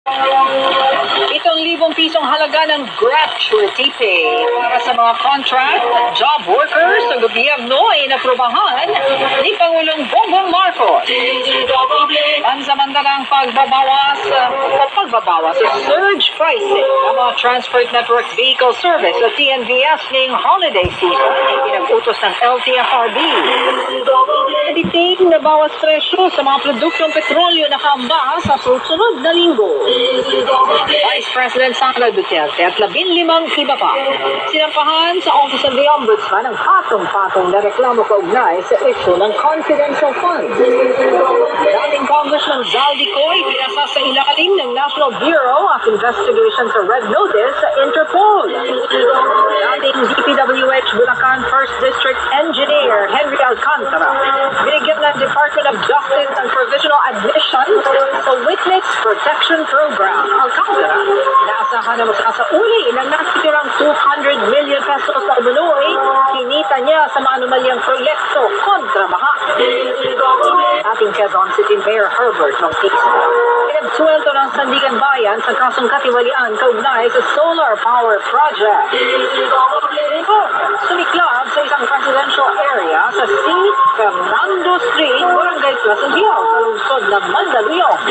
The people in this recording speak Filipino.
₱7,000 halaga ng gratuity pay para sa mga contract at job workers sa gobyerno ay inaprubahan ni Pangulong Bongbong Marcos. Pansamantalang pagbabawas sa surge pricing ng mga Transport Network Vehicle Service o TNVS ngayong holiday season ay pinag-utos ng LTFRB. Editing na bawas presyo sa mga produktong petrolyo na kaamba sa susunod na linggo. Vice President Sara Duterte at 15 iba pa sinampahan sa Office of the Ombudsman ang patong-patong na reklamo kaugnay sa issue ng confidential funds. Dating Congressman Zaldi Coy pinasa sa ilalim ng National Bureau of Investigation sa Red Notice sa Interpol. Dating DPWH Bulacan 1st District Engineer Henry Alcantara binigyan ng Department of Justice ng provisional admission sa Witness Protection Program. Alcantara inaasahan na masasauli ng natitirang 200 million pesos na umunoy kinita niya sa maanumalyang proyekto kontra baha. Ating Quezon City Mayor Herbert Bautista pinagsuwelto ng Sandigan Bayan sa kasong katiwalian kaugnay sa solar power project. Sumiklab sa isang residential area sa C. Fernando Street, Barangay Plaza Viejo sa lungsod ng Mandaluyong.